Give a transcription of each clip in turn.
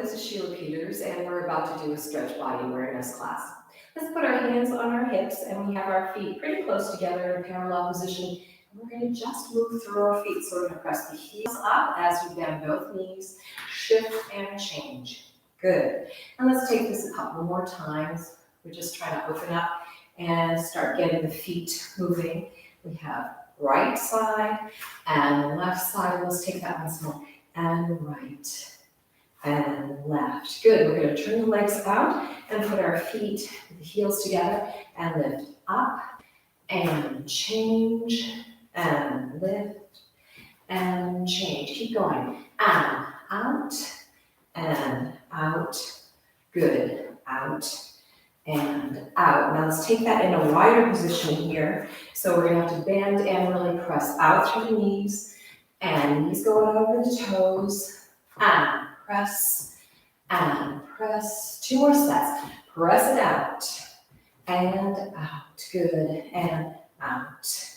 this is Sheila and we're about to do a stretch body awareness class. Let's put our hands on our hips and we have our feet pretty close together in a parallel position. And we're going to just move through our feet. So we're going to press the heels up as we bend both knees, shift and change. Good. And let's take this a couple more times. We're just trying to open up and start getting the feet moving. We have right side and left side. Let's take that once more. And right. And left. Good. We're going to turn the legs out and put our feet with the heels together and lift up and change and lift and change. Keep going. And out and out. Good. Out and out. Now let's take that in a wider position here. So we're going to have to bend and really press out through the knees and knees going over the toes and press and press. 2 more sets. Press it out and out. Good. And out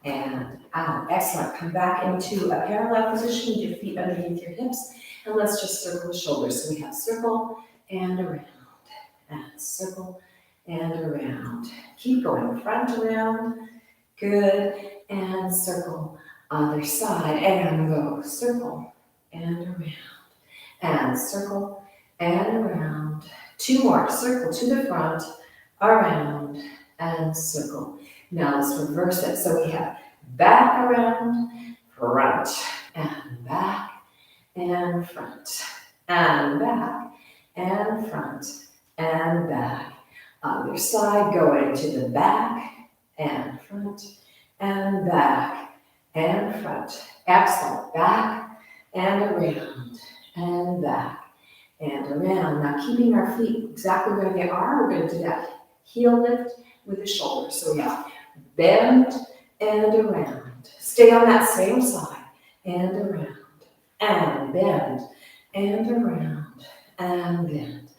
and out. Excellent. Come back into a parallel position with your feet underneath your hips. And let's just circle the shoulders. So we have circle and around. And circle and around. Keep going. Front around. Good. And circle. Other side. And go. Circle and around. And circle and around. 2 more. Circle to the front, around, and circle. Now let's reverse it. So we have back around, front, and back, and front, and back, and front, and back. Other side, going to the back, and front, and back, and front. Excellent. Back, and around. And back and around. Now keeping our feet exactly where they are, we're going to do that heel lift with the shoulders. So we have bend and around. Stay on that same side and around and bend and around and bend.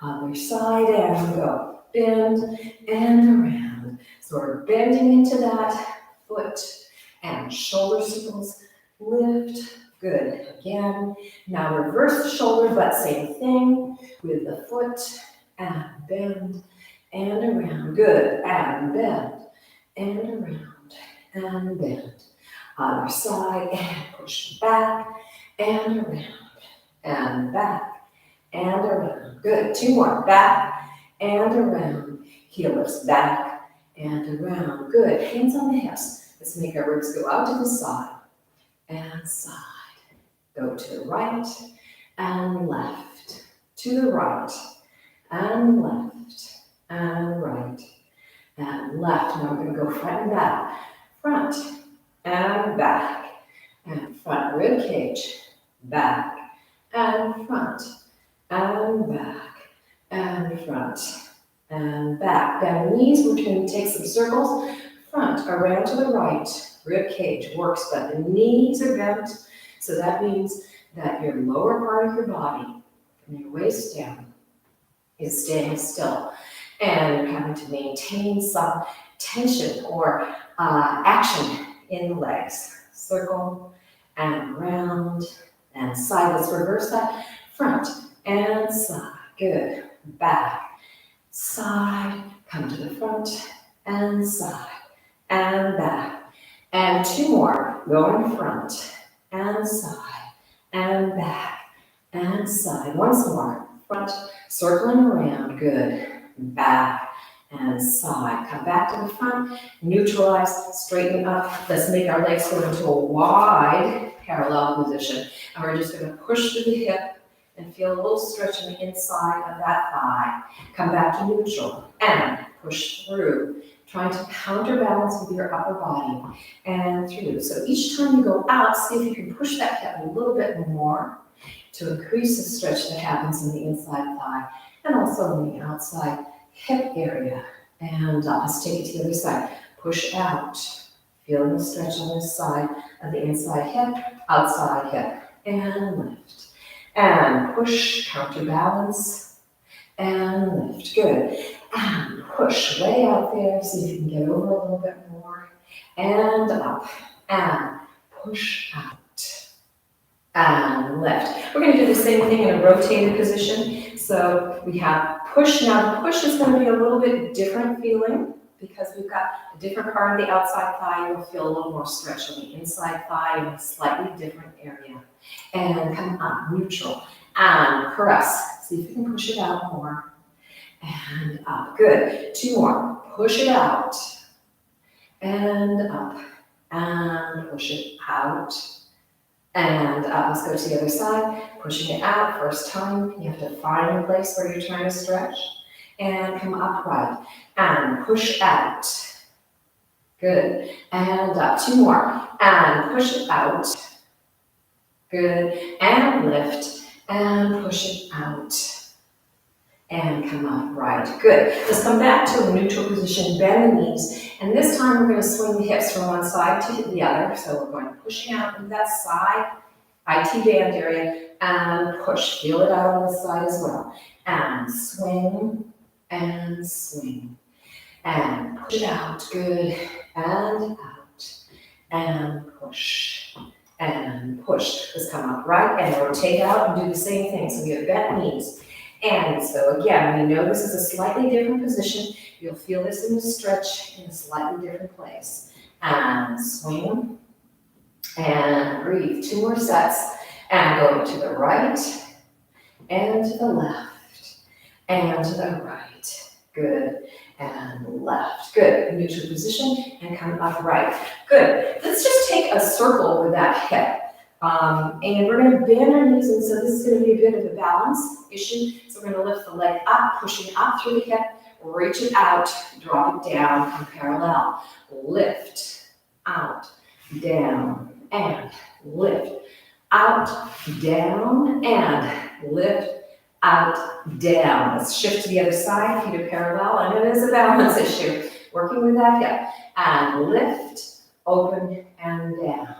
Other side and go. Bend and around. So we're bending into that foot and shoulder circles. Lift. Good. Again. Now reverse the shoulder, but same thing with the foot and bend and around. Good. And bend and around and bend. Other side and push back and around and back and around. Good. 2 more. Back and around. Heel lifts back and around. Good. Hands on the hips. Let's make our ribs go out to the side and side. Go to the right and left, to the right and left and right and left. Now we're going to go front and back and front rib cage, back and front and back and front and back. Bend the knees. We're going to take some circles, front around to the right, rib cage works, but the knees are bent. So that means that your lower part of your body, from your waist down, is staying still. And you're having to maintain some tension or action in the legs. Circle and round and side. Let's reverse that. Front and side. Good. Back, side. Come to the front and side and back. And 2 more. Going front. And side, and back, and side. Once more, front, circling around, good, back, and side. Come back to the front, neutralize, straighten up. Let's make our legs go into a wide parallel position. And we're just going to push through the hip and feel a little stretch on the inside of that thigh. Come back to neutral, and push through. Trying to counterbalance with your upper body and through. So each time you go out, see if you can push that hip a little bit more to increase the stretch that happens in the inside thigh and also in the outside hip area. And let's take it to the other side. Push out. Feel the stretch on this side of the inside hip, outside hip, and lift. And push, counterbalance, and lift. Good. And push way out there, see if you can get over a little bit more. And up. And push out. and lift. We're going to do the same thing in a rotated position. So we have push. Now the push is going to be a little bit different feeling because we've got a different part of the outside thigh. You'll feel a little more stretch on the inside thigh in a slightly different area. And come up, neutral, and press. See if you can push it out more. And up, good. 2 more, push it out. And up, and push it out. And up, let's go to the other side, pushing it out, first time. You have to find a place where you're trying to stretch. And come upright, and push out. Good, and up, 2 more, and push it out. Good, and lift, and push it out. And come upright, good. Let's come back to a neutral position, bend the knees, and this time we're going to swing the hips from one side to the other. So we're going pushing out into that side, IT band area, and push. Feel it out on the side as well. And swing, and swing. And push it out, good. And out, and push. And push. Let's come upright and rotate out and do the same thing. So we have bent knees. And so again, we know this is a slightly different position. You'll feel this in the stretch in a slightly different place. And swing. And breathe. 2 more sets. And going to the right. And to the left. And to the right. Good. And left. Good. Neutral position. And come upright. Good. Let's just take a circle with that hip. And we're going to bend our knees, and so this is going to be a bit of a balance issue. So we're going to lift the leg up, pushing up through the hip, reach it out, drop it down, come parallel. Lift, out, down, and lift, out, down, and lift, out, down. Let's shift to the other side, feet are parallel, and it is a balance issue. Working with that hip, and lift, open, and down.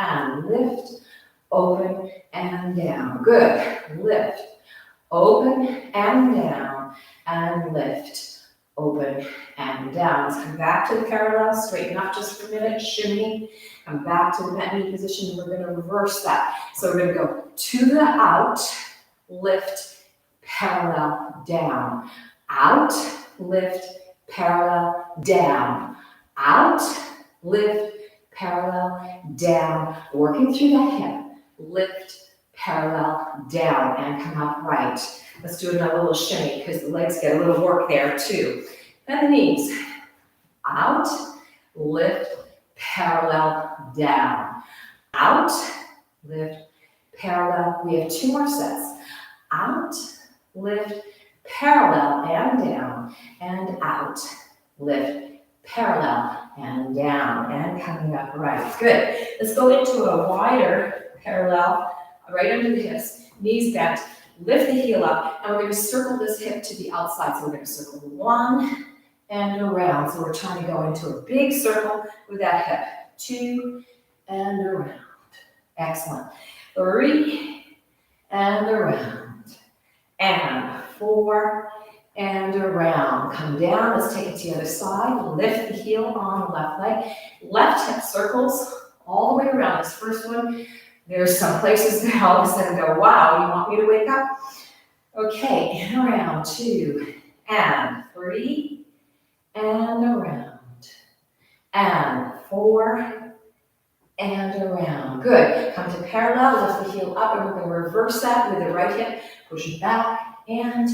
And lift, open, and down. Good. Lift, open, and down. And lift, open, and down. Let's come back to the parallel. Straighten up just for a minute. Shimmy. Come back to the bent knee position. We're going to reverse that. So we're going to go to the out. Lift, parallel, down. Out, lift, parallel, down. Out, lift, parallel, down, working through the hip, lift, parallel, down, and come upright. Let's do another little shimmy because the legs get a little work there too. Bend the knees, out, lift, parallel, down, out, lift, parallel. We have 2 more sets. Out, lift, parallel, and down, and out, lift, parallel, and down, and coming up right. Good. Let's go into a wider parallel, right under the hips, knees bent, lift the heel up, and we're going to circle this hip to the outside. So we're going to circle 1 and around. So we're trying to go into a big circle with that hip. 2 and around. Excellent. 3 and around. And 4 and around. Come down. Let's take it to the other side. Lift the heel on the left leg. Left hip circles all the way around. This first one, there's some places that all of a sudden go, wow, you want me to wake up? Okay, and around. 2 and 3 and around. And 4 and around. Good. Come to parallel. Lift the heel up, and we're going to reverse that with the right hip. Push it back and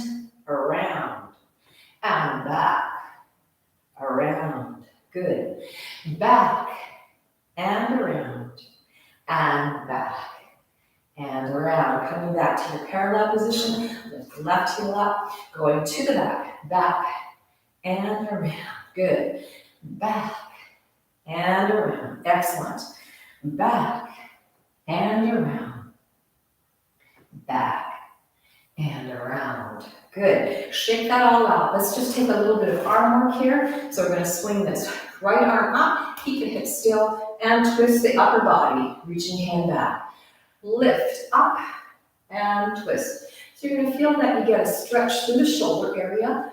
around, and back, around, good, back, and around, and back, and around, coming back to your parallel position, lift the left heel up, going to the back, back, and around, good, back, and around, excellent, back, and around, back, and around. Good. Shake that all out. Let's just take a little bit of arm work here. So we're going to swing this right arm up, keep the hips still, and twist the upper body, reaching hand back. Lift up and twist. So you're going to feel that you get a stretch through the shoulder area,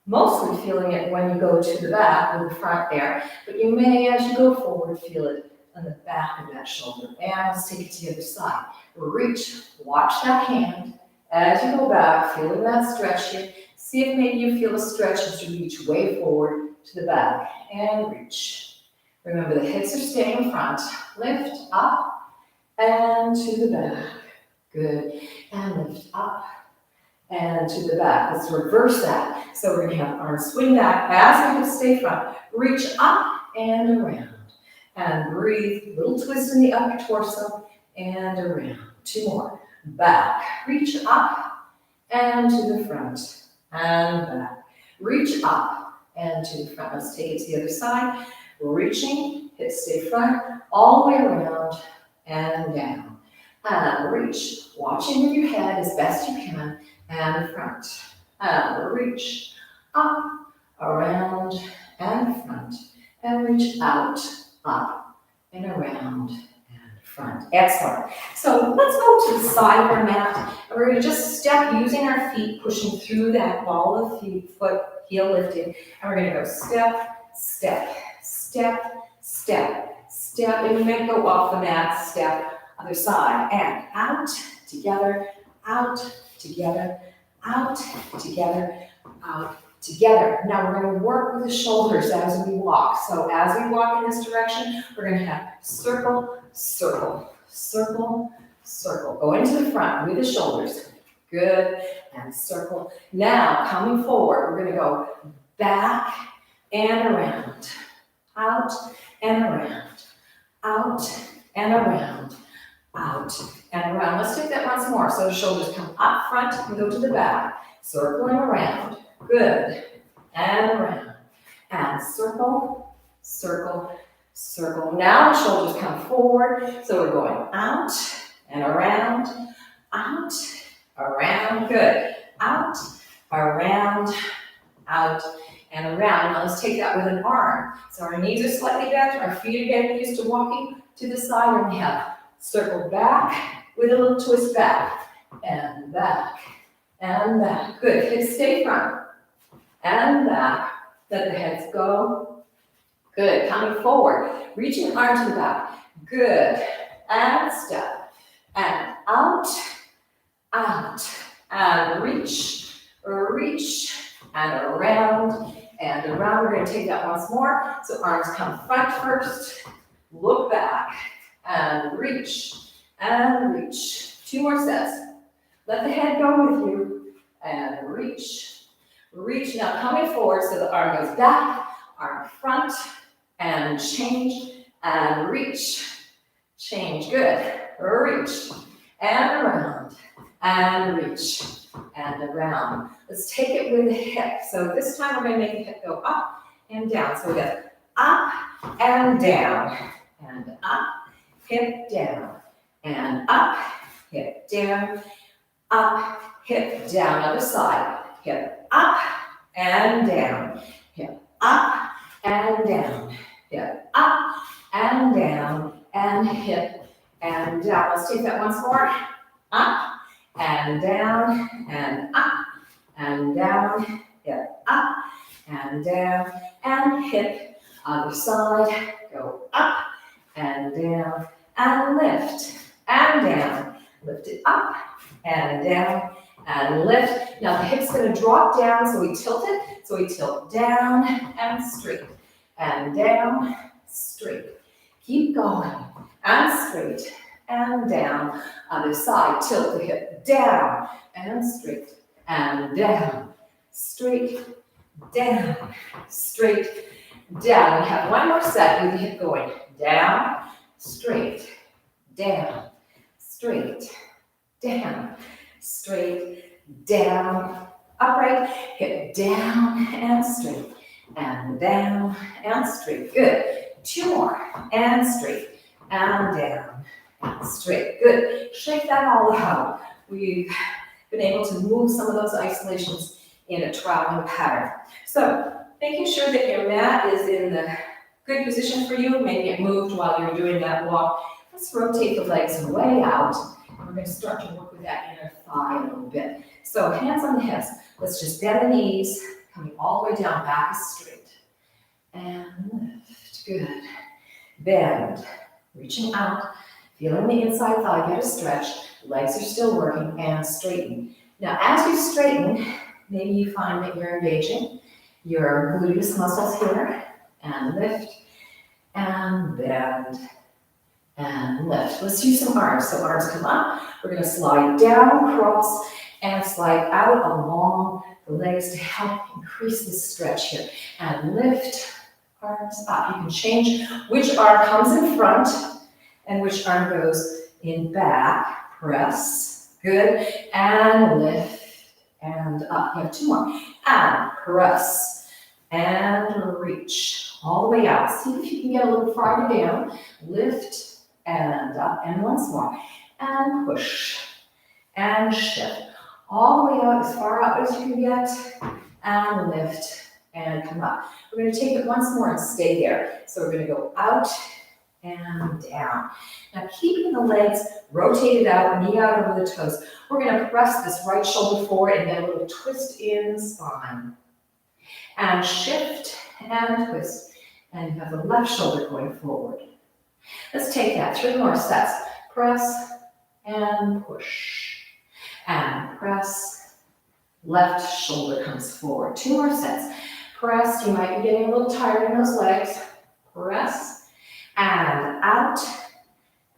mostly feeling it when you go to the back or the front there, but you may, as you go forward, feel it on the back of that shoulder. And let's take it to the other side. Reach, watch that hand as you go back, feeling that stretch here. See if maybe you feel a stretch as you reach way forward to the back and reach. Remember the hips are staying in front. Lift up and to the back. Good. And lift up and to the back. Let's reverse that. So we're going to have arms swing back as the hips stay front. Reach up and around. And breathe. Little twist in the upper torso and around. 2 more. Back. Reach up and to the front. And back. Reach up and to the front. Let's take it to the other side. Reaching. Hips stay front. All the way around and down. And reach. Watching with your head as best you can. And front. And reach. Up. Around and front. And reach out. Up and around and front. Excellent. So let's go to the side of our mat, and we're going to just step using our feet, pushing through that ball of foot, heel lifted, and we're going to go step, step, step, step, step, and you may go off the mat, step, other side, and out, together, out, together, out, together, out, together. Now we're going to work with the shoulders as we walk. So as we walk in this direction, we're going to have circle, circle, circle, circle. Go into the front with the shoulders. Good. And circle. Now coming forward, we're going to go back and around. Out and around. Out and around. Out and around. Let's take that once more. So the shoulders come up front and go to the back. Circling around. Good. And around. And circle, circle, circle. Now the shoulders come forward. So we're going out and around, out, around. Good. Out, around, out, and around. Now let's take that with an arm. So our knees are slightly bent. Our feet are getting used to walking to the side. And we have circle back with a little twist back. And back. And back. Good. Hips stay front. And back. Let the heads go. Good. Coming forward. Reaching arm to the back. Good. And step. And out. Out. And reach. Reach. And around. And around. We're going to take that once more. So arms come front first. Look back. And reach. And reach. 2 more sets. Let the head go with you. And reach. Reach. Now coming forward so the arm goes back, arm front, and change, and reach. Change. Good. Reach. And around. And reach. And around. Let's take it with the hip. So this time we're going to make the hip go up and down. So we go up and down. And up, hip down. And up, hip down. Up, hip down. Other side. Hip up and down. Hip up and down. Hip up and down. And hip and down. Let's take that once more. Up and down. And up and down. Hip up and down. And hip. Other side. Go up and down. And lift. And down. Lift it up and down. And lift. Now the hip's going to drop down, so we tilt it. So we tilt down and straight. And down, straight. Keep going. And straight. And down. Other side. Tilt the hip down and straight. And down. Straight. Down. Straight. Down. We have 1 more set with the hip going. Down. Straight. Down. Straight. Down. Straight, down, upright, hip down and straight, and down and straight. Good. 2 more, and straight, and down, and straight. Good. Shake that all out. We've been able to move some of those isolations in a traveling pattern. So, making sure that your mat is in the good position for you, maybe it moved while you're doing that walk. Let's rotate the legs way out. We're going to start to work with that inner thigh a little bit. So hands on the hips. Let's just bend the knees, coming all the way down, back is straight. And lift. Good. Bend, Reaching out, feeling the inside thigh get a stretch, legs are still working, and straighten. Now, as you straighten, maybe you find that you're engaging your gluteus muscles here, and lift, and bend, and lift. Let's use some arms. So arms come up, we're gonna slide down, cross, and slide out along the legs to help increase this stretch here. And lift, arms up. You can change which arm comes in front and which arm goes in back. Press, good, and lift, and up. You have two more. And press, and reach all the way out. See if you can get a little farther down. Lift, and up, and once more. And push, and shift. All the way out, as far out as you can get, and lift, and come up. We're going to take it once more and stay there. So we're going to go out and down. Now keeping the legs rotated out, knee out over the toes, we're going to press this right shoulder forward and get a little twist in the spine. And shift and twist. And you have the left shoulder going forward. Let's take that, 3 more sets. Press and push. And press, left shoulder comes forward. 2 more sets. Press, you might be getting a little tired in those legs. Press, and out,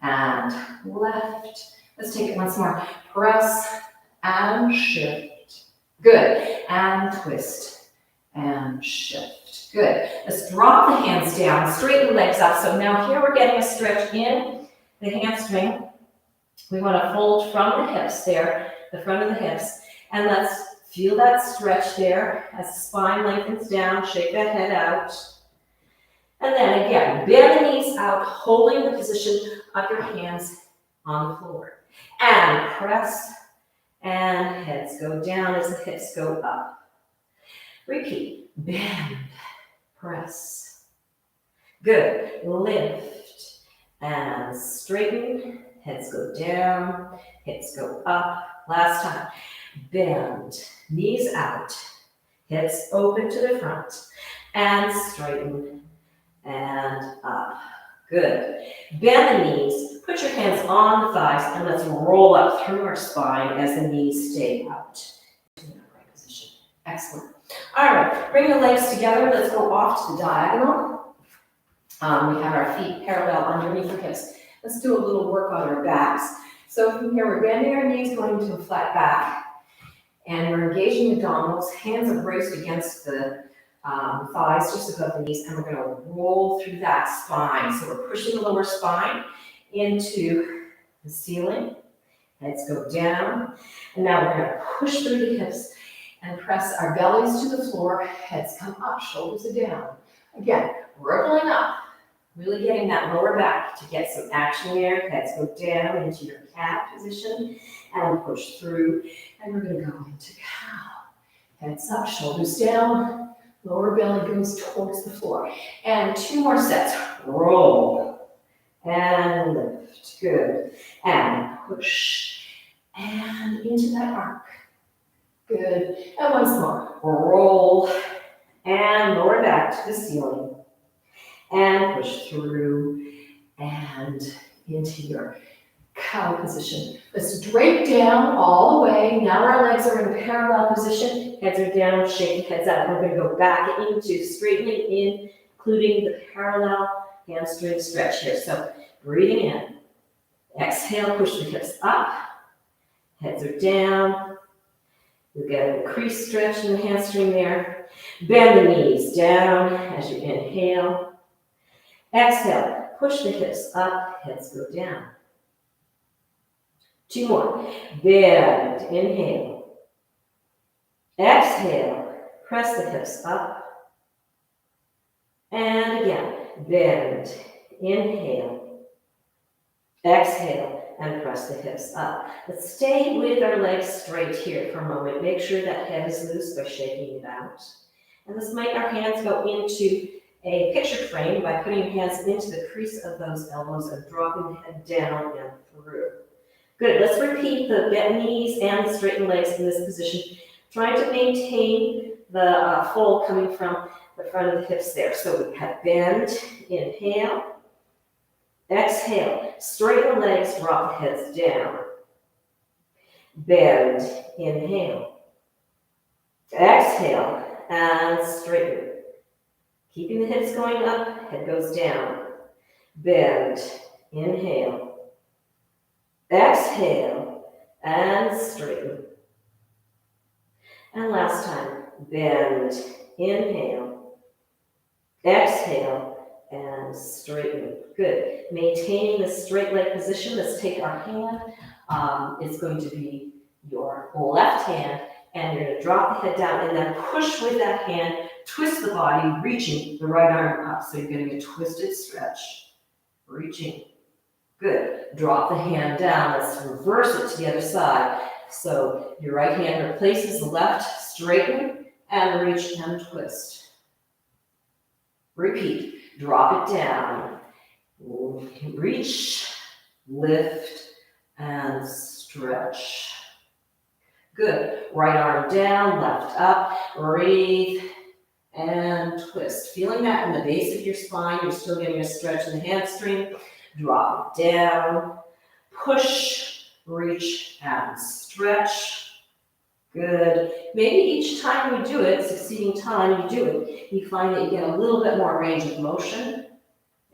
and left. Let's take it once more. Press, and shift. Good, and twist, and shift. Good. Let's drop the hands down, straighten the legs up. So now here we're getting a stretch in the hamstring. We want to fold from the hips there, the front of the hips, and let's feel that stretch there as the spine lengthens down, shake that head out. And then again, bend the knees out, holding the position of your hands on the floor. And press, and heads go down as the hips go up. Repeat, bend, press. Good, lift, and straighten. Heads go down, hips go up. Last time. Bend, knees out, hips open to the front, and straighten, and up. Good. Bend the knees, put your hands on the thighs, and let's roll up through our spine as the knees stay out. In the upright position. Excellent. All right, bring the legs together. Let's go off to the diagonal. We have our feet parallel underneath the hips. Let's do a little work on our backs. So from here, we're bending our knees, going to a flat back, and we're engaging the abdominals. Hands are braced against the thighs, just above the knees, and we're going to roll through that spine. So we're pushing the lower spine into the ceiling. Heads go down, and now we're going to push through the hips and press our bellies to the floor. Heads come up, shoulders are down. Again, rippling up. Really getting that lower back to get some action there. Heads go down into your cat position and push through. And we're going to go into cow. Heads up, shoulders down. Lower belly goes towards the floor. And 2 more sets. Roll and lift. Good. And push. And into that arc. Good. And once more. Roll and lower back to the ceiling. And push through and into your cow position. Let's drape down all the way. Now our legs are in a parallel position. Heads are down, shake the heads out. We're going to go back into straightening in, including the parallel hamstring stretch here. So breathing in. Exhale, push the hips up. Heads are down. You'll get an increased stretch in the hamstring there. Bend the knees down as you inhale. Exhale, push the hips up, heads go down. 2 more. Bend, inhale. Exhale, press the hips up. And again, bend, inhale. Exhale, and press the hips up. Let's stay with our legs straight here for a moment. Make sure that head is loose by shaking it out. And let's make our hands go into a picture frame by putting your hands into the crease of those elbows and dropping the head down and through. Good, let's repeat the bent knees and the straightened legs in this position, trying to maintain the fold coming from the front of the hips there. So we have bend, inhale, Exhale, straighten the legs, drop the heads down. Bend, inhale. Exhale, and straighten. Keeping the hips going up, head goes down. Bend, inhale. Exhale, and straighten. And last time, bend, inhale. Exhale, and straighten. Good. Maintaining the straight leg position, let's take our hand. It's going to be your left hand, and you're going to drop the head down and then push with that hand, twist the body, reaching the right arm up. So you're getting a twisted stretch, reaching. Good. Drop the hand down. Let's reverse it to the other side. So your right hand replaces the left, straighten, and reach and twist. Repeat. Drop it down. Reach, lift, and stretch. Good. Right arm down, left up. Breathe and twist. Feeling that in the base of your spine. You're still getting a stretch in the hamstring. Drop it down. Push, reach, and stretch. Good. Maybe each time you do it, succeeding time you do it, you find that you get a little bit more range of motion.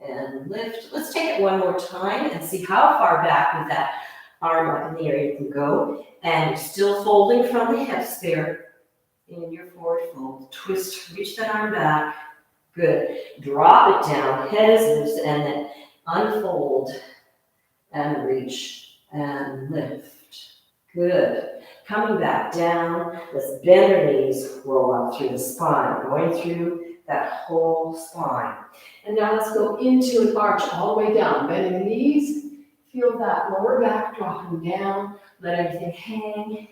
And lift. Let's take it one more time and see how far back with that arm up in the air you can go. And you're still folding from the hips there in your forward fold. Twist, reach that arm back. Good. Drop it down, head is loose, and then unfold and reach and lift. Good. Coming back down, let's bend our knees, roll up through the spine, going through that whole spine. And now let's go into an arch all the way down. Bending the knees, feel that lower back dropping down, let everything hang,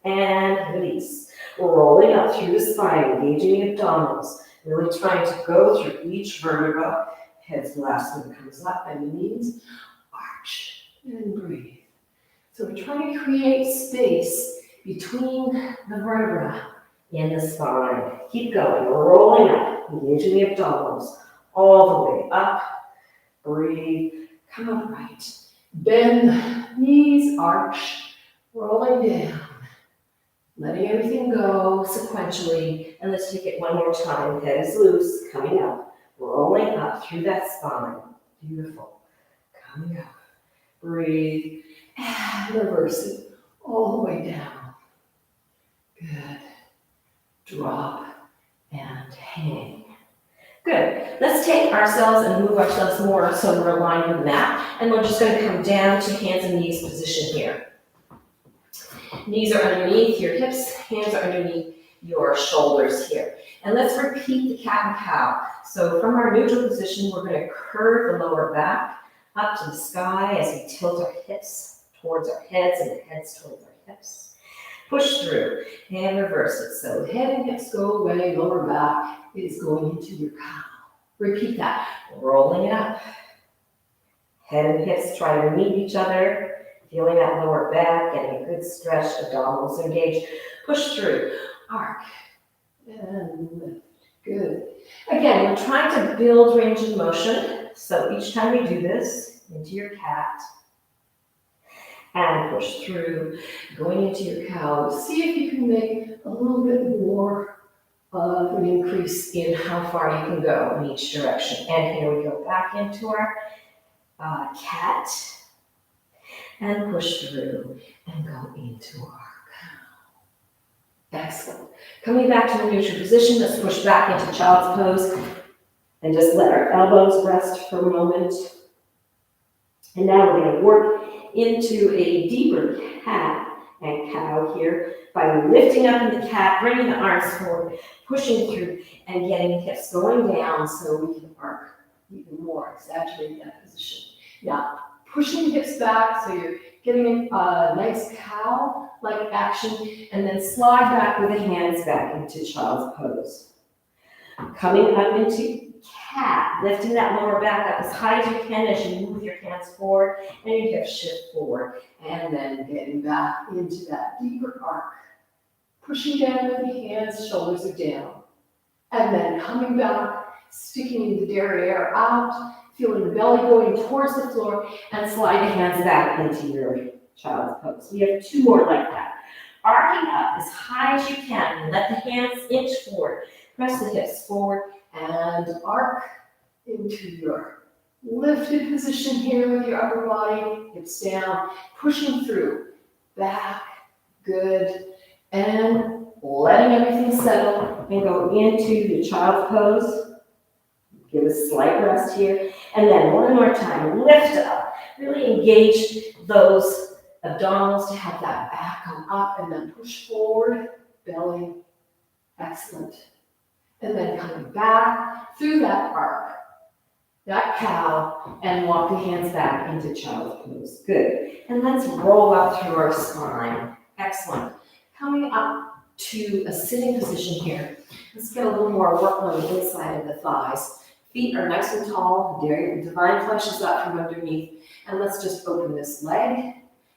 and release. Rolling up through the spine, engaging the abdominals, really trying to go through each vertebra. Head's the last one that comes up, bend the knees, arch, and breathe. So we're trying to create space between the vertebrae in the spine. Keep going, rolling up, engaging the abdominals, all the way up. Breathe, come upright. Bend the knees, arch, rolling down. Letting everything go sequentially. And let's take it one more time. Head is loose, coming up, rolling up through that spine. Beautiful. Coming up. Breathe. And reverse it all the way down. Good. Drop and hang. Good. Let's take ourselves and move ourselves more so we're aligned with the mat. And we're just going to come down to hands and knees position here. Knees are underneath your hips, hands are underneath your shoulders here. And let's repeat the cat and cow. So from our neutral position, we're going to curve the lower back up to the sky as we tilt our hips towards our heads and the heads towards our hips. Push through and reverse it. So head and hips go away, lower back is going into your cow. Repeat that. Rolling it up. Head and hips try to meet each other. Feeling that lower back, getting a good stretch, abdominals engaged. Push through, arc, and lift. Good. Again, we're trying to build range of motion. So each time you do this, into your cat, and push through, going into your cow. See if you can make a little bit more of an increase in how far you can go in each direction. And here we go back into our cat. And push through and go into our cow. Excellent. Coming back to the neutral position, let's push back into child's pose and just let our elbows rest for a moment. And now we're going to work into a deeper cat and cow here by lifting up in the cat, bringing the arms forward, pushing through, and getting the hips going down so we can arc even more, exaggerate that position. Now, pushing the hips back so you're getting a nice cow-like action, and then slide back with the hands back into child's pose. Coming up into cat, lifting that lower back up as high as you can as you move your hands forward and your hips shift forward. And then getting back into that deeper arc. Pushing down with the hands, shoulders are down. And then coming back, sticking the derriere out, feeling the belly going towards the floor, and slide the hands back into your child's pose. We have 2 more like that. Arcing up as high as you can. Let the hands inch forward. Press the hips forward and arc into your lifted position here with your upper body. Hips down, pushing through. Back, good. And letting everything settle and go into your child's pose. Give a slight rest here. And then one more time, lift up. Really engage those abdominals to have that back come up and then push forward, belly. Excellent. And then coming back through that arc, that cow, and walk the hands back into child's pose. Good. And let's roll up through our spine. Excellent. Coming up to a sitting position here. Let's get a little more work on the inside of the thighs. Feet are nice and tall. Divine flesh is up from underneath. And let's just open this leg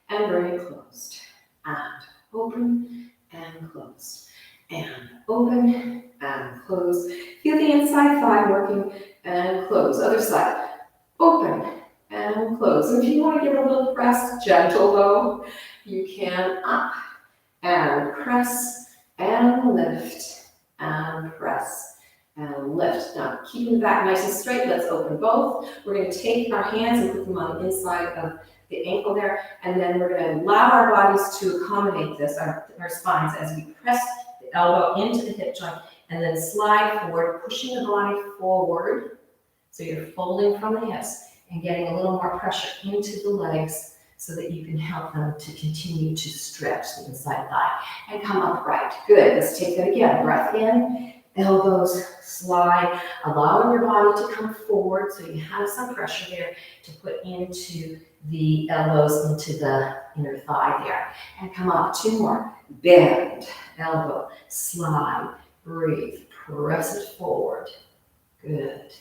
and bring it closed. And open and closed. And open and close. Feel the inside thigh working and close. Other side. Open and close. And if you want to give a little press, gentle though, you can up and press and lift and press and lift. Now, keeping the back nice and straight, let's open both. We're going to take our hands and put them on the inside of the ankle there, and then we're going to allow our bodies to accommodate this, our spines, as we press the elbow into the hip joint, and then slide forward, pushing the body forward. So you're folding from the hips and getting a little more pressure into the legs so that you can help them to continue to stretch the inside thigh and come upright. Good. Let's take that again. Breath in, elbows slide, allowing your body to come forward so you have some pressure there to put into the elbows into the inner thigh there. And come up. 2 more. Bend, elbow, slide, breathe, press it forward. Good.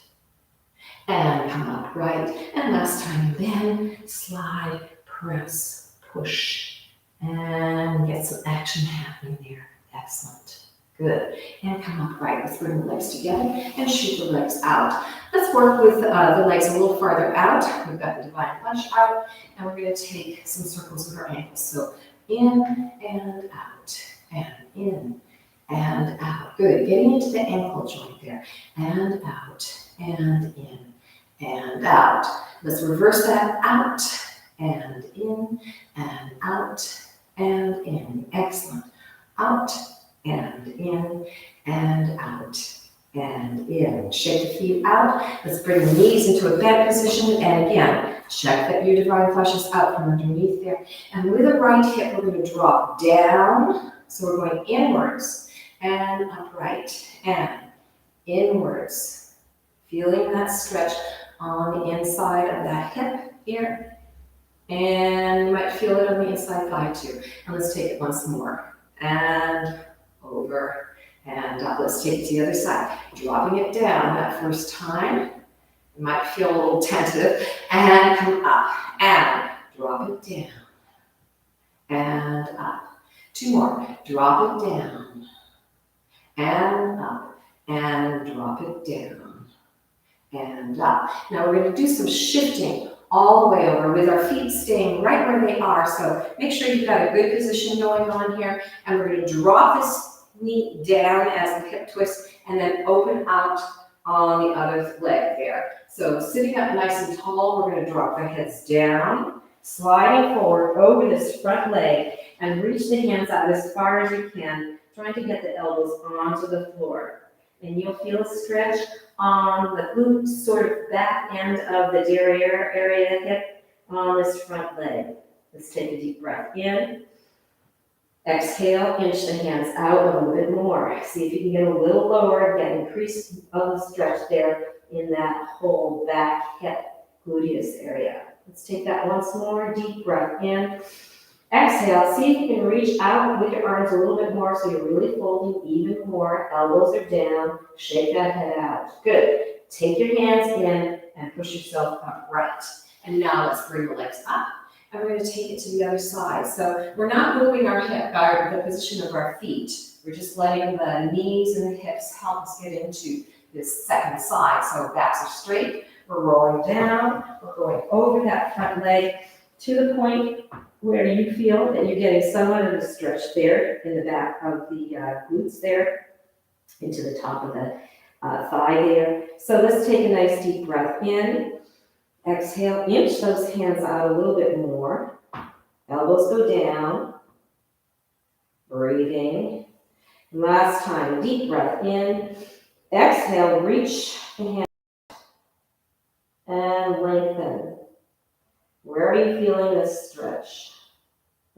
And come up, right. And last time, bend, slide, press, push, and get some action happening there. Excellent. Good. And come up, right. Let's bring the legs together and shoot the legs out. Let's work with the legs a little farther out. We've got the divine flesh out, and we're going to take some circles with our ankles. So in and out, and in and out. Good. Getting into the ankle joint there. And out, and in, and out. Let's reverse that. Out, and in, and out, and in. Excellent. Out, and in, and out, and in. Shake the feet out. Let's bring the knees into a bent position. And again, check that your divine flesh is out from underneath there. And with the right hip, we're going to drop down. So we're going inwards and upright and inwards. Feeling that stretch on the inside of that hip here. And you might feel it on the inside thigh too. And let's take it once more. And over and up. Let's take it to the other side. Dropping it down that first time. You might feel a little tentative. And come up. And drop it down. And up. 2 more. Drop it down. And up. And drop it down. And up. Now we're going to do some shifting all the way over with our feet staying right where they are. So make sure you've got a good position going on here. And we're going to drop this knee down as a hip twist and then open out on the other leg there. So sitting up nice and tall, we're going to drop the heads down, sliding forward over this front leg and reach the hands out as far as you can, trying to get the elbows onto the floor. And you'll feel a stretch on the glute, sort of back end of the derriere area of the hip on this front leg. Let's take a deep breath in. Exhale, inch the hands out a little bit more. See if you can get a little lower, get increased of the stretch there in that whole back hip gluteus area. Let's take that once more. Deep breath in. Exhale, see if you can reach out with your arms a little bit more so you're really folding even more. Elbows are down. Shake that head out. Good. Take your hands in and push yourself upright. And now let's bring the legs up. And we're going to take it to the other side. So we're not moving our hip, the position of our feet. We're just letting the knees and the hips help us get into this second side. So backs are straight, We're rolling down, we're going over that front leg to the point where you feel that you're getting somewhat of a stretch there in the back of the glutes there, into the top of the thigh there. So let's take a nice deep breath in. Exhale, inch those hands out a little bit more. Elbows go down. Breathing. Last time, deep breath in. Exhale, reach the hand and lengthen. Where are you feeling this stretch?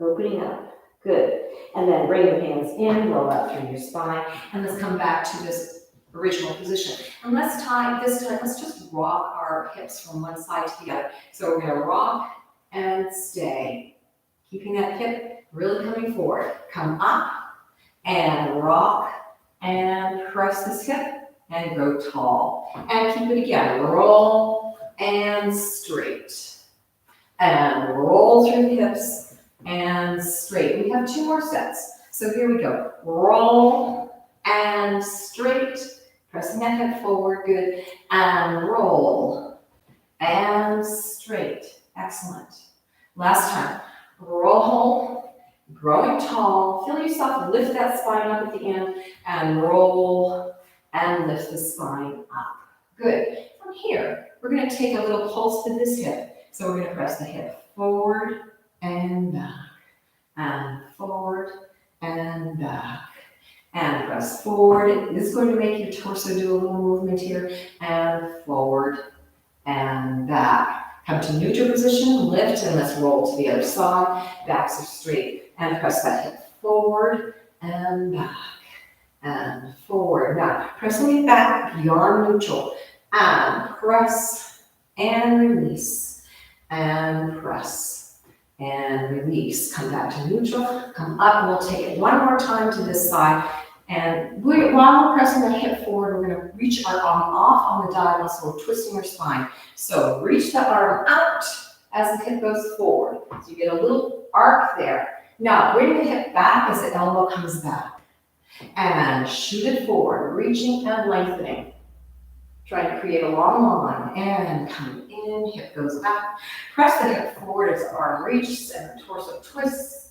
Opening up. Good. And then bring your hands in, roll out through your spine, and let's come back to this original position. And this time, let's just rock our hips from one side to the other. So we're gonna rock and stay. Keeping that hip really coming forward. Come up and rock and press this hip and grow tall. And keep it again. Roll and straight. And roll through the hips and straight. We have 2 more sets. So here we go. Roll and straight. Pressing that hip forward, good. And roll and straight. Excellent. Last time. Roll, growing tall. Feel yourself lift that spine up at the end and roll and lift the spine up. Good. From here, we're going to take a little pulse with this hip. So we're going to press the hip forward and back, and forward and back, and press forward. This is going to make your torso do a little movement here, and forward and back. Come to neutral position, lift, and let's roll to the other side. Backs are straight, and press that hip forward and back, and forward. Now, pressing it back beyond neutral, and press and release, and press and release. Come back to neutral, come up, and we'll take it one more time to this side. And while we're pressing the hip forward, we're going to reach our arm off on the diagonal, so we're twisting our spine. So reach the arm out as the hip goes forward. So you get a little arc there. Now bring the hip back as the elbow comes back. And shoot it forward, reaching and lengthening. Try to create a long line. And come in, hip goes back. Press the hip forward as the arm reaches and the torso twists.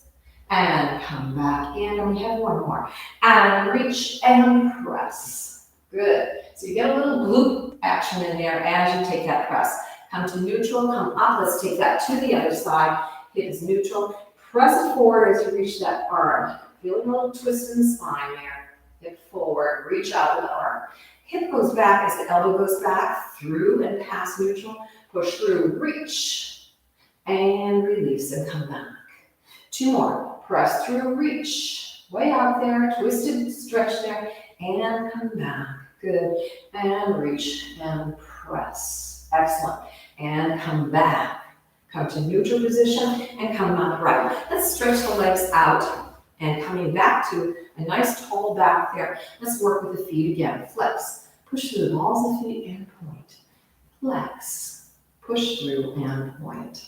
And come back in, and we have one more. And reach and press. Good. So you get a little glute action in there as you take that press. Come to neutral, come up. Let's take that to the other side. Hip is neutral. Press it forward as you reach that arm. Feeling a little twist in the spine there. Hip forward, reach out with the arm. Hip goes back as the elbow goes back, through and past neutral. Push through, reach, and release, and come back. 2 more. Press through, reach, way out there, twisted, stretch there, and come back. Good. And reach and press. Excellent. And come back. Come to neutral position and come upright. Let's stretch the legs out and coming back to a nice tall back there. Let's work with the feet again. Flex. Push through the balls of the feet and point. Flex. Push through and point.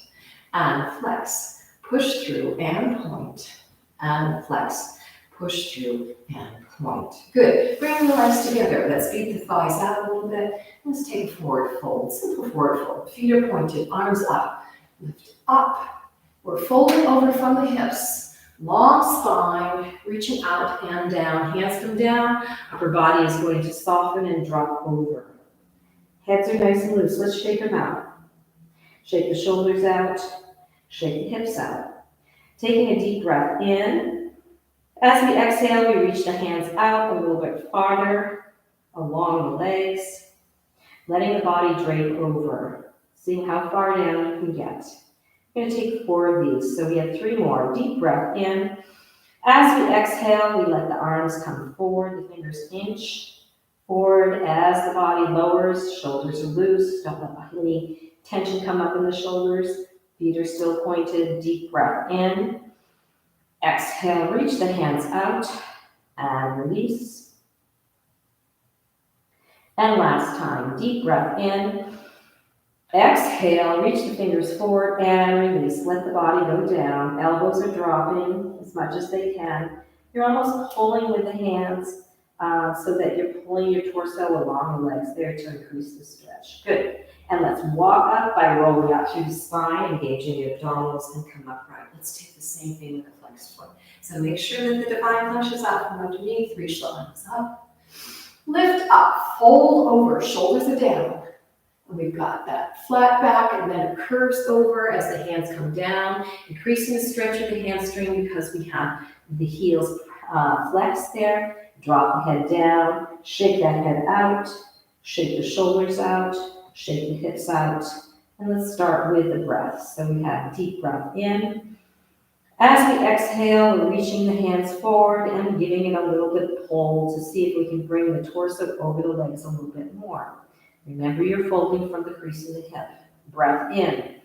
And flex. Push through and point, and flex. Push through and point. Good. Bring the legs together. Let's beat the thighs out a little bit. Let's take a forward fold. Simple forward fold. Feet are pointed, arms up. Lift up. We're folding over from the hips. Long spine, reaching out and down. Hands come down. Upper body is going to soften and drop over. Heads are nice and loose. Let's shake them out. Shake the shoulders out. Shake the hips out. Taking a deep breath in. As we exhale, we reach the hands out a little bit farther along the legs, letting the body drape over, seeing how far down you can get. We're going to take 4 of these, so we have 3 more. Deep breath in. As we exhale, we let the arms come forward, the fingers inch forward as the body lowers, shoulders are loose, don't let any tension come up in the shoulders. Feet are still pointed, deep breath in. Exhale, reach the hands out and release. And last time, deep breath in. Exhale, reach the fingers forward and release. Let the body go down. Elbows are dropping as much as they can. You're almost pulling with the hands so that you're pulling your torso along the legs there to increase the stretch. Good. And let's walk up by rolling out through the spine, engaging the abdominals, and come upright. Let's take the same thing with the flexed foot. So make sure that the divine flushes out from underneath, reach the arms up. Lift up, fold over, shoulders are down. And we've got that flat back and then it curves over as the hands come down, increasing the stretch of the hamstring because we have the heels flexed there. Drop the head down, shake that head out, shake the shoulders out, shake the hips out. And let's start with the breath. So we have a deep breath in. As we exhale, we're reaching the hands forward and giving it a little bit pull to see if we can bring the torso over the legs a little bit more. Remember, you're folding from the crease of the hip. Breath in.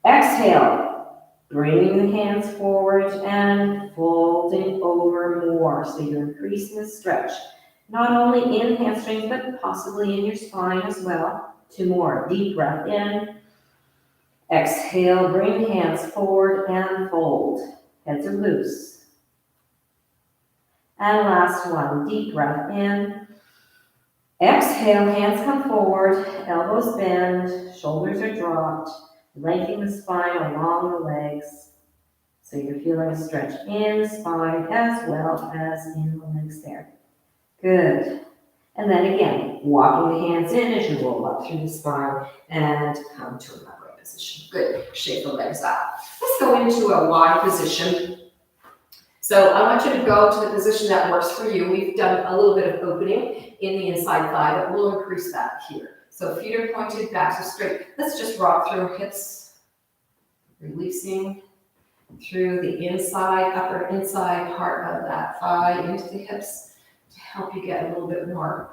Exhale, bringing the hands forward and folding over more. So you're increasing the stretch, not only in hamstrings, but possibly in your spine as well. 2 more. Deep breath in. Exhale, bring hands forward and fold. Heads are loose. And last one. Deep breath in. Exhale, hands come forward, elbows bend, shoulders are dropped, lengthening the spine along the legs. So you're feeling a stretch in the spine as well as in the legs there. Good. And then again, walking the hands in as you roll up through the spine and come to an upright position. Good. Shake the legs out. Let's go into a wide position. So I want you to go to the position that works for you. We've done a little bit of opening in the inside thigh, but we'll increase that here. So feet are pointed, backs are straight. Let's just rock through our hips, releasing through the inside, upper inside part of that thigh into the hips to help you get a little bit more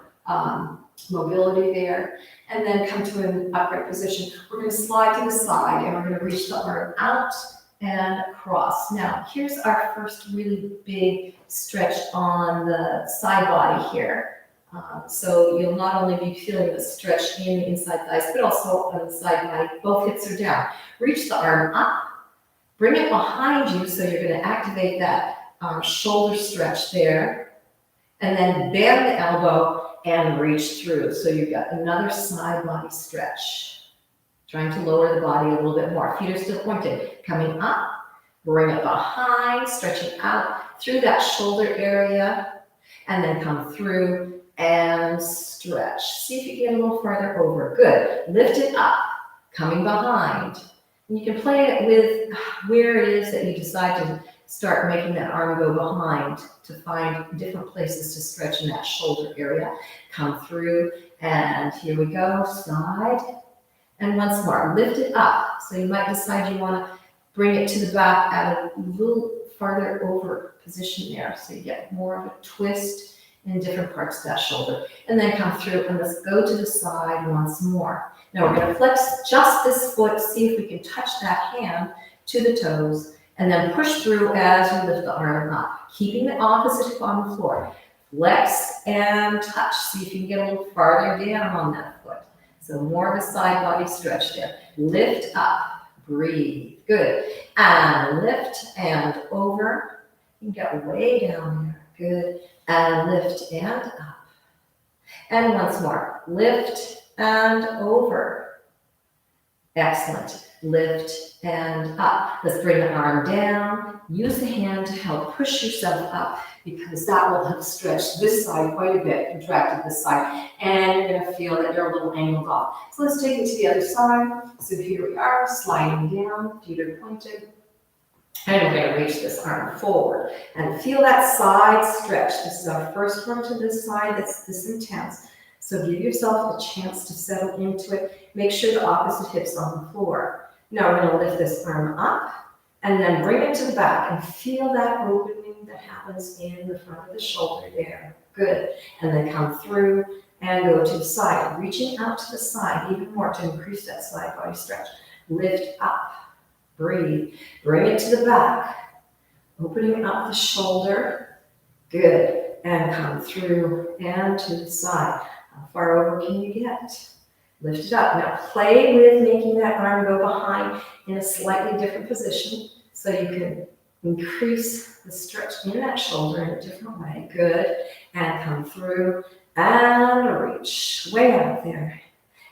mobility there. And then come to an upright position. We're going to slide to the side and we're going to reach the arm out and across. Now, here's our first really big stretch on the side body here. So you'll not only be feeling the stretch in the inside thighs, but also on the side body. Both hips are down. Reach the arm up, bring it behind you, so you're going to activate that shoulder stretch there. And then bend the elbow and reach through. So you've got another side body stretch. Trying to lower the body a little bit more. Feet are still pointed. Coming up, bring it behind, stretching out through that shoulder area, and then come through and stretch. See if you get a little farther over. Good. Lift it up, coming behind. And you can play it with where it is that you decide to start making that arm go behind to find different places to stretch in that shoulder area. Come through, and here we go. Slide. And once more, lift it up. So you might decide you want to bring it to the back at a little farther over position there. So you get more of a twist in different parts of that shoulder. And then come through and let's go to the side once more. Now we're going to flex just this foot, see if we can touch that hand to the toes, and then push through as you lift the arm up, keeping the opposite hip on the floor. Flex and touch. See if you can get a little farther down on that foot. So more of a side body stretch there. Lift up, breathe. Good. And lift and over. You can get way down there. Good. And lift and up. And once more. Lift and over. Excellent. Lift and up. Let's bring the arm down. Use the hand to help push yourself up because that will have stretched this side quite a bit, contracted this side, and you're going to feel that you're a little angled off. So let's take it to the other side. So here we are, sliding down, feet are pointed, and we're going to reach this arm forward and feel that side stretch. This is our first one to this side that's this intense. So give yourself a chance to settle into it. Make sure the opposite hip's on the floor. Now we're going to lift this arm up and then bring it to the back and feel that opening that happens in the front of the shoulder there. Good. And then come through and go to the side, reaching out to the side even more to increase that side body stretch. Lift up, breathe, bring it to the back, opening up the shoulder. Good. And come through and to the side. How far over can you get? Lift it up. Now play with making that arm go behind in a slightly different position so you can increase the stretch in that shoulder in a different way. Good. And come through and reach way out there.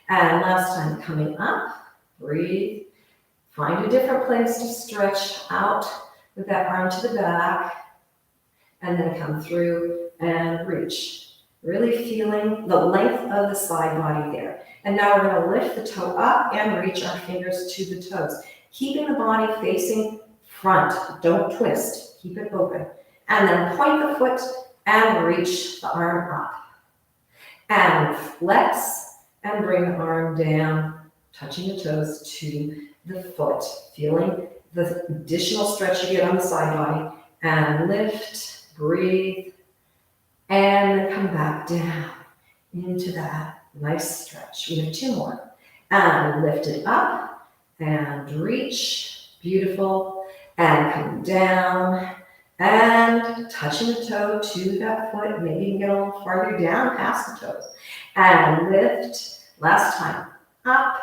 And last time, coming up, breathe. Find a different place to stretch out with that arm to the back, and then come through and reach. Really feeling the length of the side body there. And now we're gonna lift the toe up and reach our fingers to the toes. Keeping the body facing front, don't twist, keep it open. And then point the foot and reach the arm up. And flex and bring the arm down, touching the toes to the foot, feeling the additional stretch you get on the side body, and lift, breathe, and come back down into that nice stretch. We have 2 more. And lift it up and reach, beautiful, and come down and touching the toe to that foot. Maybe you can get a little farther down past the toes. And lift, last time, up,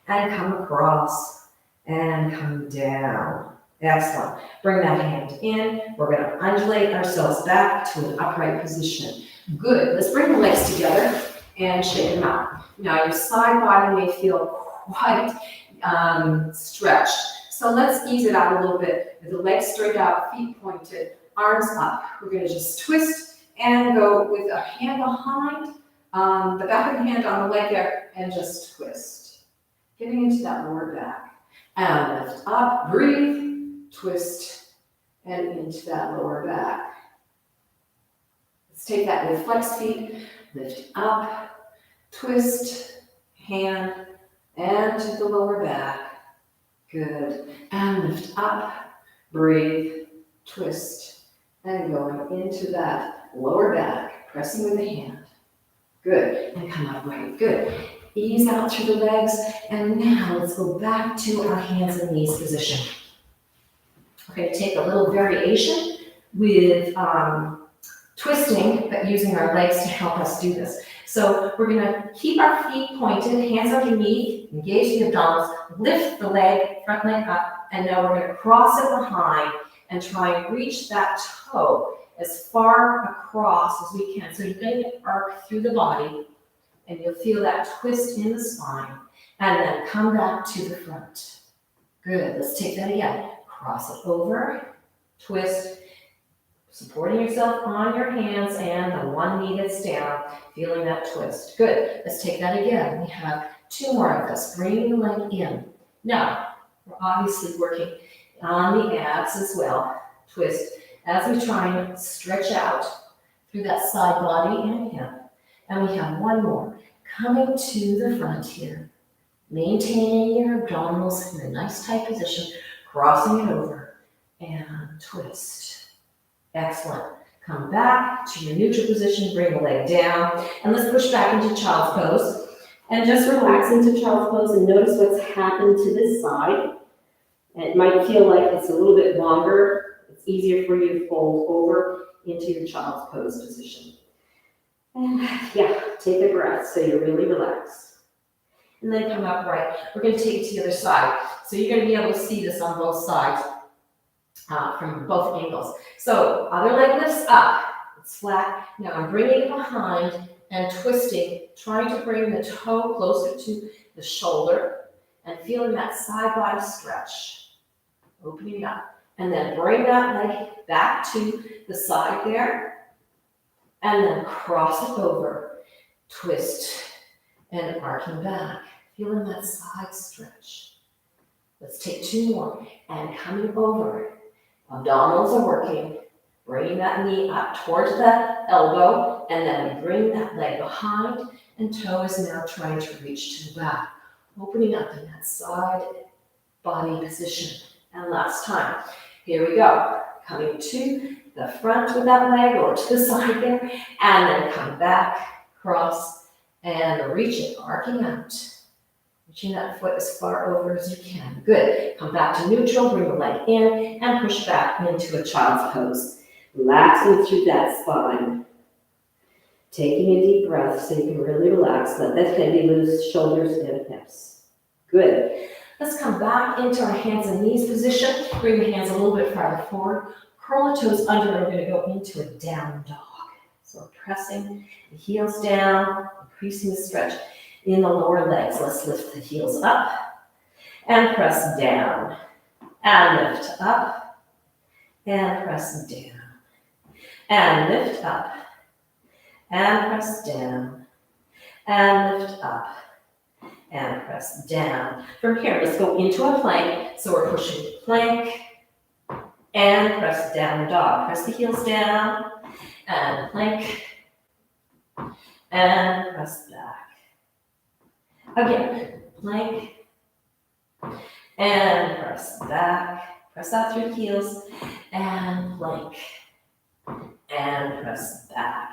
and come across, and come down. Excellent. Bring that hand in. We're going to undulate ourselves back to an upright position. Good. Let's bring the legs together and shake them out. Now your side body may feel quite stretched. So let's ease it out a little bit. With the legs straight out, feet pointed, arms up. We're going to just twist and go with a hand behind the back of the hand on the leg there, and just twist. Getting into that lower back. And lift up, breathe, twist, and into that lower back. Let's take that with flex feet, lift up, twist, hand, and to the lower back. Good. And lift up, breathe, twist, and going into that lower back, pressing with the hand. Good. And come upright. Good. Ease out through the legs, and now let's go back to our hands and knees position. We're going to take a little variation with twisting, but using our legs to help us do this. So we're going to keep our feet pointed, hands underneath, engage the abdominals, lift the leg, front leg up, and now we're going to cross it behind and try and reach that toe as far across as we can. So you're going to arc through the body, and you'll feel that twist in the spine, and then come back to the front. Good, let's take that again. Cross it over, twist, supporting yourself on your hands and the one knee that's down, feeling that twist. Good, let's take that again. We have 2 more of this, bringing the leg in. Now, we're obviously working on the abs as well. Twist, as we try and stretch out through that side body and hip. And we have 1 more. Coming to the front here, maintaining your abdominals in a nice tight position, crossing it over, and twist. Excellent. Come back to your neutral position, bring the leg down, and let's push back into child's pose. And just relax into child's pose and notice what's happened to this side. And it might feel like it's a little bit longer. It's easier for you to fold over into your child's pose position. And yeah, take a breath so you're really relaxed. And then come upright. We're going to take it to the other side. So you're going to be able to see this on both sides from both angles. So other leg lifts up. It's flat. Now I'm bringing it behind and twisting, trying to bring the toe closer to the shoulder and feeling that side body stretch. Opening up. And then bring that leg back to the side there. And then cross it over, twist, and arcing back. Feeling that side stretch. Let's take 2 more. And coming over. Abdominals are working. Bringing that knee up towards the elbow. And then we bring that leg behind. And toe is now trying to reach to the back. Opening up in that side body position. And last time. Here we go. Coming to the front with that leg or to the side there, and then come back, cross, and reach it, arcing out. Reaching that foot as far over as you can. Good. Come back to neutral, bring the leg in, and push back into a child's pose. Relaxing through that spine. Taking a deep breath so you can really relax. Let that head be loose, shoulders and hips. Good. Let's come back into our hands and knees position. Bring the hands a little bit farther forward. Curl the toes under, and we're going to go into a down dog. So we're pressing the heels down, increasing the stretch. In the lower legs, let's lift the heels up and press down. And lift up and press down. And lift up and press down. And lift up and press down. From here, let's go into a plank. So we're pushing plank and press down dog. Press the heels down and plank and press back. Again, plank and press back. Press out through the heels and plank and press back.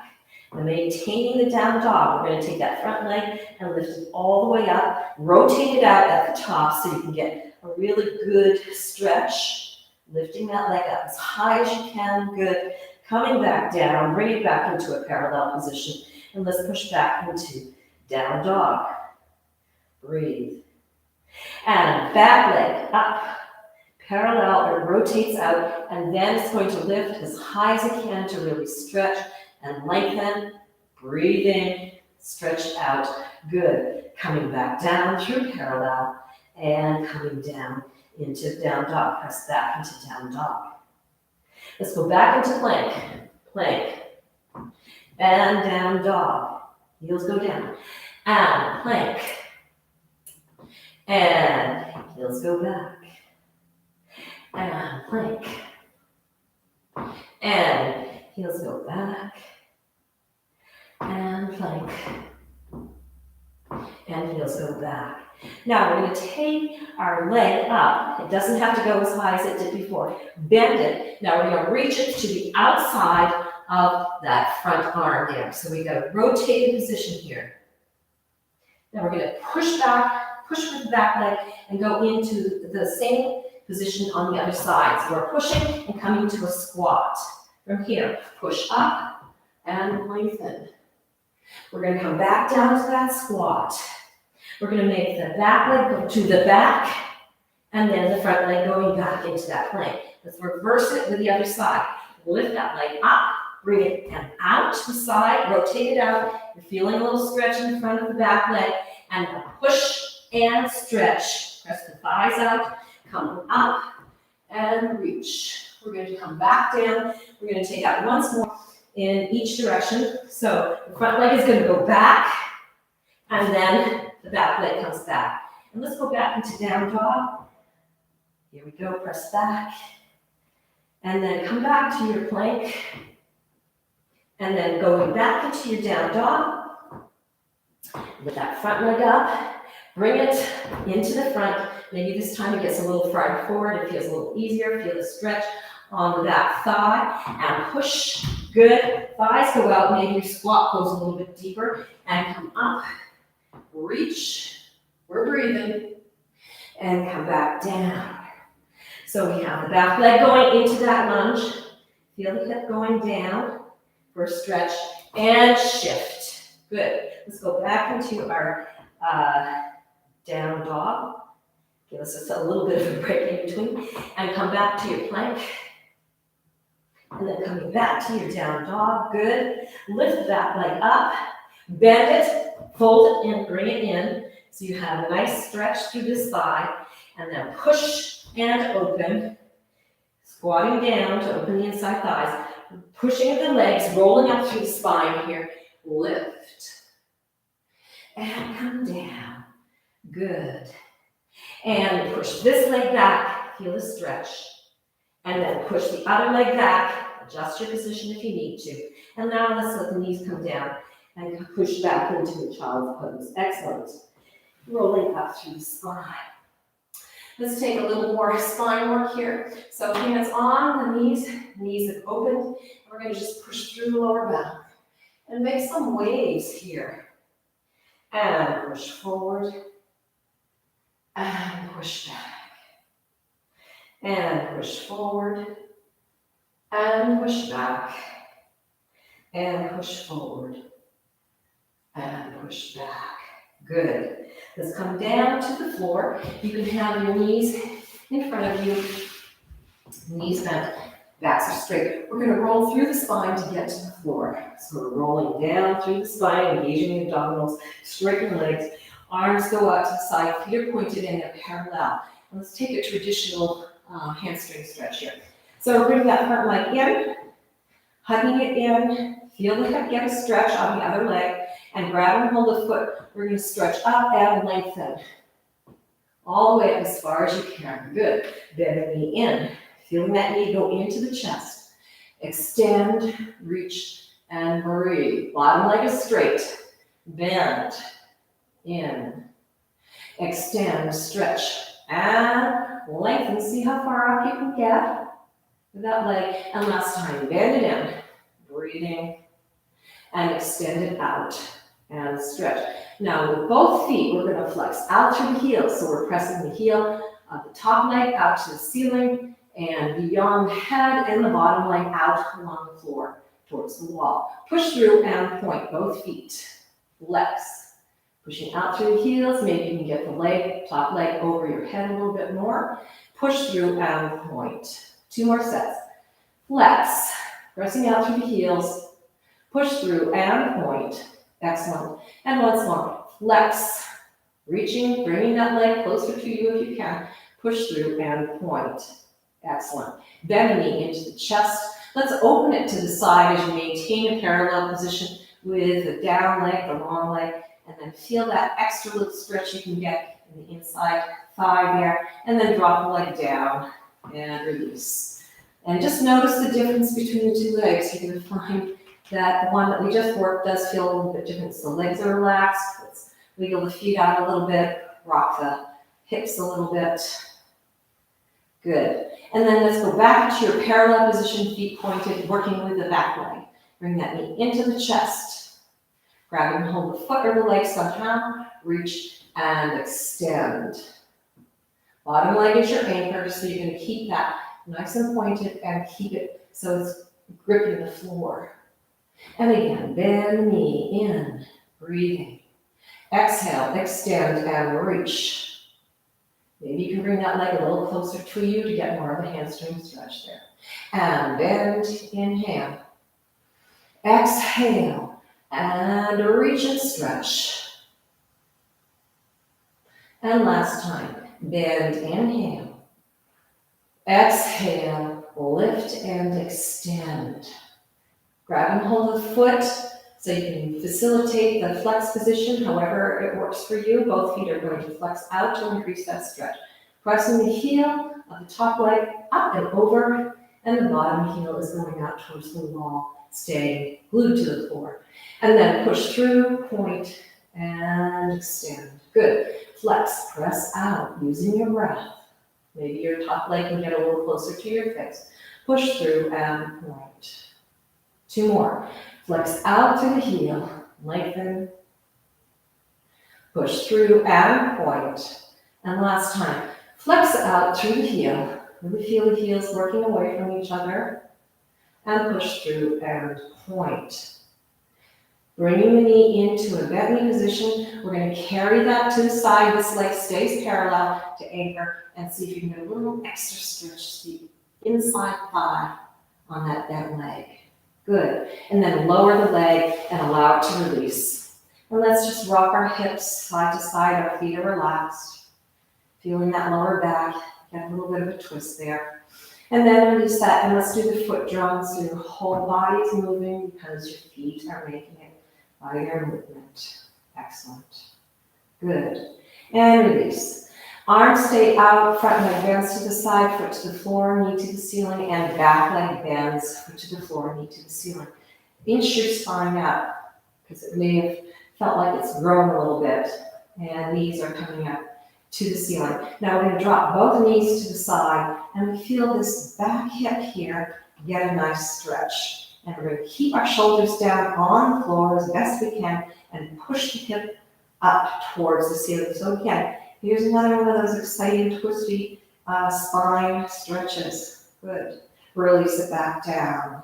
And maintaining the down dog, we're going to take that front leg and lift it all the way up. Rotate it out at the top so you can get a really good stretch. Lifting that leg up as high as you can, good. Coming back down, bring it back into a parallel position. And let's push back into down dog. Breathe. And back leg up. Parallel, it rotates out, and then it's going to lift as high as it can to really stretch and lengthen. Breathing, stretch out, good. Coming back down through parallel and coming down into down dog. Press back into down dog. Let's go back into plank, plank, and down dog. Heels go down, and plank, and heels go back. And plank, and heels go back, and plank, and heels go back. Now we're going to take our leg up. It doesn't have to go as high as it did before. Bend it. Now we're going to reach it to the outside of that front arm there. So we've got a rotated position here. Now we're going to push back, push with the back leg, and go into the same position on the other side. So we're pushing and coming to a squat. From here, push up and lengthen. We're going to come back down to that squat. We're going to make the back leg go to the back, and then the front leg going back into that plank. Let's reverse it with the other side. Lift that leg up, bring it and out to the side, rotate it out. You're feeling a little stretch in front of the back leg, and push and stretch. Press the thighs out. Come up and reach. We're going to come back down. We're going to take that once more in each direction. So the front leg is going to go back, and then the back leg comes back. And let's go back into down dog. Here we go, press back. And then come back to your plank. And then going back into your down dog. With that front leg up, bring it into the front. Maybe this time it gets a little farther forward. It feels a little easier. Feel the stretch on the back thigh and push. Good. Thighs go out. Maybe your squat goes a little bit deeper and come up. Reach. We're breathing. And come back down. So we have the back leg going into that lunge. Feel the hip going down for a stretch and shift. Good. Let's go back into our down dog. Give us just a little bit of a break in between. And come back to your plank. And then coming back to your down dog. Good. Lift that leg up. Bend it. Fold it in. Bring it in. So you have a nice stretch through this thigh. And then push and open. Squatting down to open the inside thighs. Pushing the legs. Rolling up through the spine here. Lift. And come down. Good. And push this leg back, feel the stretch. And then push the other leg back, adjust your position if you need to. And now let's let the knees come down and push back into a child's pose. Excellent. Rolling up through the spine. Let's take a little more spine work here. So hands on the knees have opened. And we're going to just push through the lower back and make some waves here. And push forward. And push back. And push forward. And push back. And push forward. And push back. Good. Let's come down to the floor. You can have your knees in front of you. Knees bent. Backs are straight. We're gonna roll through the spine to get to the floor. So we're rolling down through the spine, engaging the abdominals, straighten the legs. Arms go out to the side, feet are pointed and they're parallel. And let's take a traditional hamstring stretch here. So bring that front leg in, hugging it in, feel the hip get a stretch on the other leg, and grab and hold the foot. We're gonna stretch up and lengthen. All the way up as far as you can. Good. Bend the knee in. Feeling that knee go into the chest. Extend, reach, and breathe. Bottom leg is straight. Bend, in. Extend, stretch, and lengthen. See how far up you can get with that leg. And last time, bend it in. Breathing, and extend it out. And stretch. Now with both feet, we're going to flex out through the heels. So we're pressing the heel of the top leg out to the ceiling and beyond the head, and the bottom leg out along the floor towards the wall. Push through and point both feet. Flex. Pushing out through the heels. Maybe you can get the leg, top leg over your head a little bit more. Push through and point. 2 more sets. Flex. Pressing out through the heels. Push through and point. Excellent. And once more, flex, reaching, bringing that leg closer to you if you can. Push through and point. Excellent. Bend the knee into the chest. Let's open it to the side as you maintain a parallel position with the down leg, the long leg, and then feel that extra little stretch you can get in the inside thigh there, and then drop the leg down and release. And just notice the difference between the 2 legs. You're going to find that the one that we just worked does feel a little bit different. So legs are relaxed. Let's wiggle the feet out a little bit, rock the hips a little bit. Good. And then let's go back to your parallel position, feet pointed, working with the back leg. Bring that knee into the chest. Grab and hold the foot or the leg somehow. Reach and extend. Bottom leg is your anchor, so you're going to keep that nice and pointed and keep it so it's gripping the floor. And again, bend the knee in, breathing. Exhale, extend and reach. Maybe you can bring that leg a little closer to you to get more of a hamstring stretch there. And bend, inhale. Exhale, and reach and stretch. And last time, bend, inhale. Exhale, lift and extend. Grab and hold the foot so you can facilitate the flex position however it works for you. Both feet are going to flex out to increase that stretch. Pressing the heel of the top leg up and over, and the bottom heel is going out towards the wall, staying glued to the floor. And then push through, point, and extend. Good. Flex, press out using your breath. Maybe your top leg can get a little closer to your face. Push through and point. 2 more. Flex out to the heel, lengthen, push through and point. And last time, flex out through the heel. Really feel the heels working away from each other. And push through and point. Bringing the knee into a bent knee position. We're going to carry that to the side. This leg stays parallel to anchor. And see if you can get a little extra stretch to the inside thigh on that bent leg. Good. And then lower the leg and allow it to release. And let's just rock our hips side to side. Our feet are relaxed. Feeling that lower back. Get a little bit of a twist there. And then release that. And let's do the foot drum. So your whole body is moving because your feet are making it by your movement. Excellent. Good. And release. Arms stay out, front leg bends to the side, foot to the floor, knee to the ceiling, and back leg bends, foot to the floor, knee to the ceiling. Inch your spine up, because it may have felt like it's grown a little bit, and knees are coming up to the ceiling. Now we're going to drop both knees to the side, and we feel this back hip here get a nice stretch. And we're going to keep our shoulders down on the floor as best we can, and push the hip up towards the ceiling. So again, here's another one of those exciting, twisty spine stretches. Good. Release it back down.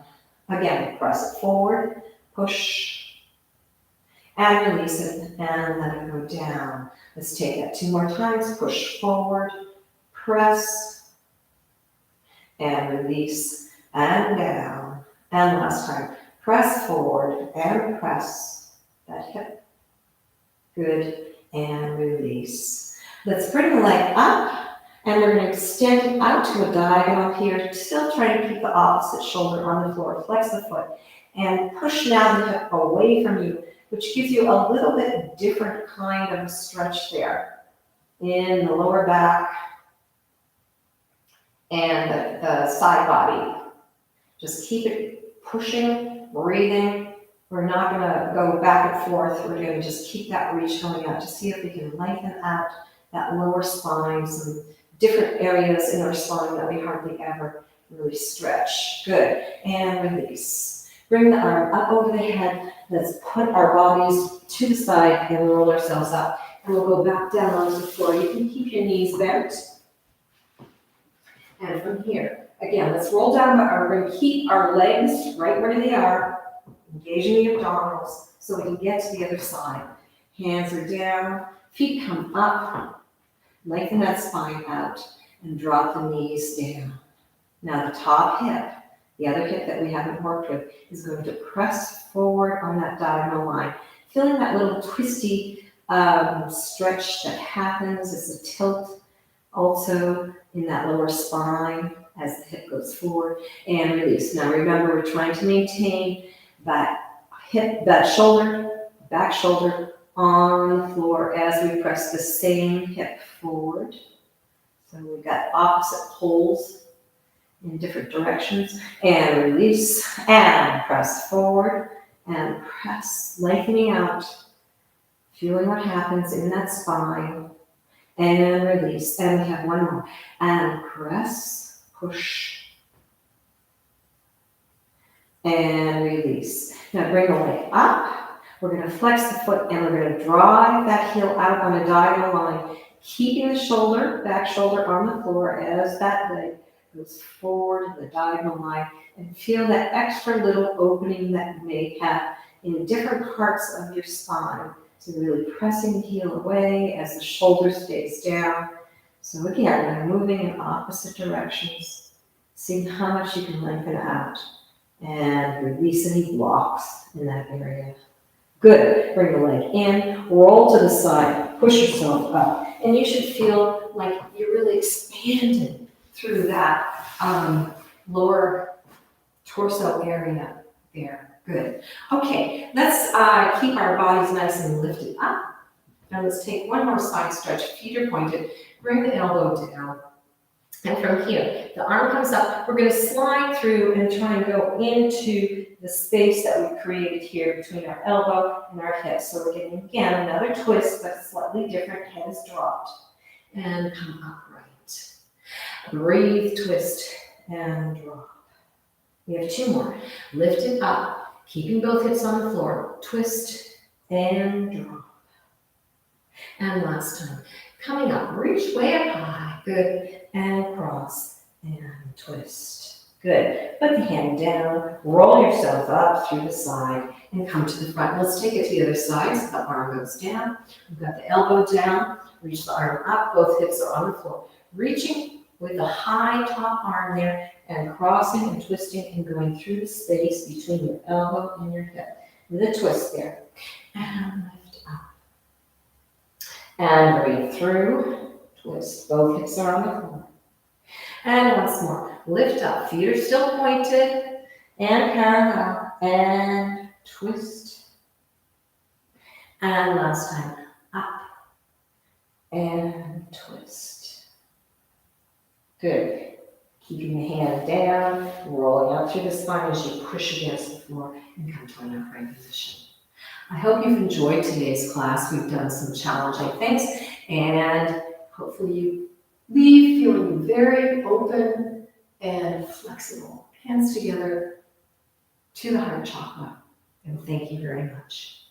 Again, press it forward, push, and release it, and let it go down. Let's take that 2 more times. Push forward, press, and release, and down. And last time, press forward and press that hip. Good, and release. Let's bring the leg up, and we're going to extend it out to a diagonal here, still trying to keep the opposite shoulder on the floor. Flex the foot, and push now the hip away from you, which gives you a little bit different kind of a stretch there in the lower back and the side body. Just keep it pushing, breathing. We're not going to go back and forth. We're going to just keep that reach going out to see if we can lengthen out that lower spine, some different areas in our spine that we hardly ever really stretch. Good. And release. Bring the arm up over the head. Let's put our bodies to the side and roll ourselves up. And we'll go back down onto the floor. You can keep your knees bent. And from here, again, let's roll down. We're going to keep our legs right where they are, engaging the abdominals so we can get to the other side. Hands are down, feet come up, lengthen that spine out, and drop the knees down. Now the top hip, the other hip that we haven't worked with, is going to press forward on that diagonal line, feeling that little twisty stretch that happens as a tilt also in that lower spine as the hip goes forward, and release. Now remember, we're trying to maintain that hip, that shoulder, back shoulder on the floor as we press the same hip forward. So we've got opposite poles in different directions, and release, and press forward, and press, lengthening out, feeling what happens in that spine, and release. And we have one more, and press, push, and release. Now bring the leg up. We're going to flex the foot, and we're going to drive that heel out on a diagonal line, keeping the shoulder, back shoulder on the floor as that leg goes forward in the diagonal line, and feel that extra little opening that you may have in different parts of your spine. So really pressing the heel away as the shoulder stays down. So again, we're moving in opposite directions, seeing how much you can lengthen out, and release any blocks in that area. Good. Bring the leg in, roll to the side, push yourself up, and you should feel like you're really expanding through that lower torso area there. Good. Okay, let's keep our bodies nice and lifted up. Now let's take one more side stretch. Feet are pointed. Bring the elbow down. And from here, the arm comes up. We're going to slide through and try and go into the space that we created here between our elbow and our hip. So we're getting, again, another twist, but slightly different. Head is dropped. And come upright. Breathe, twist, and drop. We have two more. Lift it up, keeping both hips on the floor. Twist and drop. And last time. Coming up, reach way up high. Good. And cross and twist. Good. Put the hand down, roll yourself up through the side, and come to the front. Let's take it to the other side. So the arm goes down. We've got the elbow down. Reach the arm up. Both hips are on the floor. Reaching with the high top arm there, and crossing and twisting and going through the space between your elbow and your hip. With a twist there. And lift up. And breathe through. Twist. Both hips are on the floor. And once more. Lift up. Feet are still pointed and parallel. And twist. And last time. Up. And twist. Good. Keeping the hand down, rolling out through the spine as you push against the floor and come to an upright position. I hope you've enjoyed today's class. We've done some challenging things, and hopefully you leave feeling very open and flexible. Hands together to the heart chakra. And thank you very much.